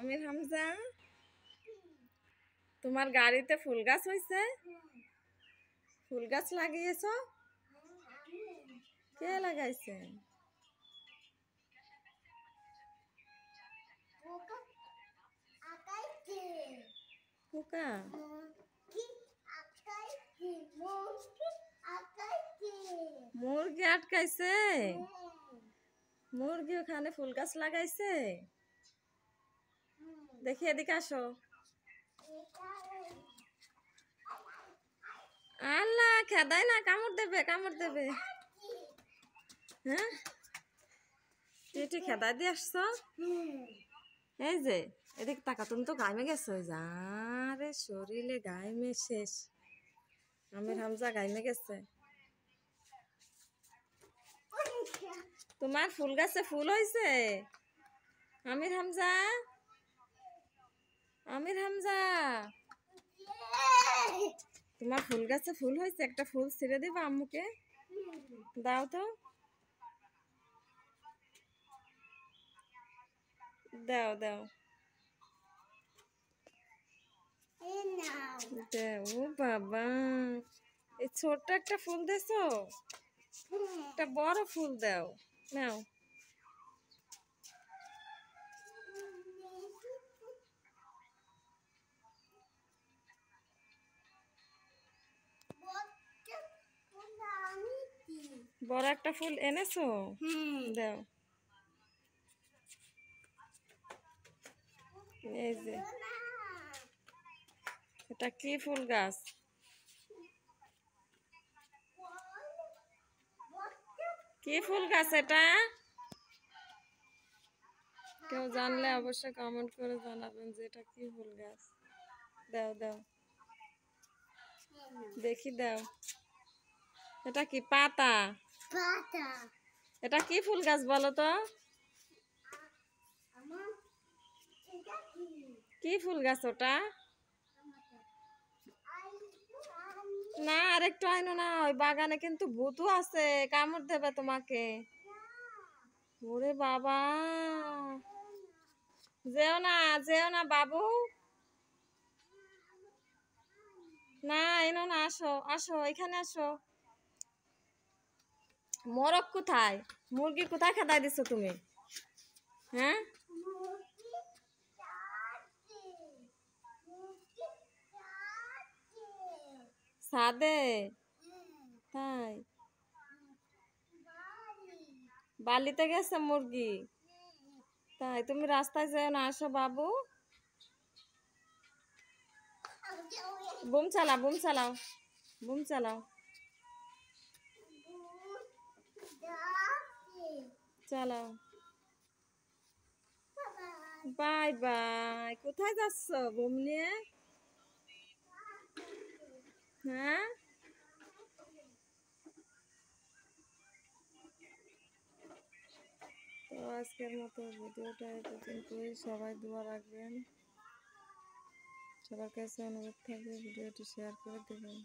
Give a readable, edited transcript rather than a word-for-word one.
আমির হামজা, তোমার গাড়িতে ফুল গাছ হয়েছে? ফুল গাছ লাগিয়েছ? কে লাগাইছে? পোকা? মুরগি আটকাইছে? মুরগি ওখানে ফুল গাছ লাগাইছে? দেখি এদিকে আসো। আল্লাহ, খেদাই না, কামড় দেবে, কামড় দেবে। হ্যাঁ, তুই খেদাই দিয়ে আসছ? এই যে এদিকে তাকা, তুমি তো গাইমে গেছো। যারে শরীরে গাইমে শেষ। আমির হামজা গাইমে গেছে। তোমার ফুল গাছে ফুল হয়েছে? আমির হামজা, আমির হামজা, তোমার ফুল গাছে ফুল হয়েছে? একটা ফুল ছিঁড়ে দিবা আম্মুকে? দাও তো, দাও দাও। ও বাবা, এই ছোট্ট একটা ফুল দেছো? একটা বড় ফুল দাও, নাও। বড় একটা ফুল এনেছো? দাও। এই যে, এটা কি ফুল গাছ? কি ফুল গাছ এটা? কেউ জানলে অবশ্যই কমেন্ট করে জানাবেন যে এটা কি ফুল গাছ। দাও দাও, দেখি দাও। এটা কি পাতা? এটা কি ফুল গাছ বলো তো? কি ফুল গাছ ওটা? না, আরেকটু আইনো না, ওই বাগানে কিন্তু ভূতও আছে, কামড় দেবে তোমাকে। ওরে বাবা, যেও না, যেও না বাবু। না, এনো না, আসো আসো, এখানে আসো। মোরগ কোথায়? মুরগি কোথায় খেদাই দিছো তুমি? হ্যাঁ, ছাদে? তাই? বালিতে গেছে মুরগি? তাই? তুমি রাস্তায় যেও না, আসো বাবু। বুম চালাও, বুম চালাও, বুম চালাও। চালাও। Bye bye. কোথায় যাচ্ছ বুম নিয়ে? হ্যাঁ, তো আজকের মতো ভিডিওটা এই পর্যন্তই। সবাই দোয়া রাখবেন, সবার কাছে অনুরোধ থাকবে ভিডিওটি শেয়ার করে দেবেন।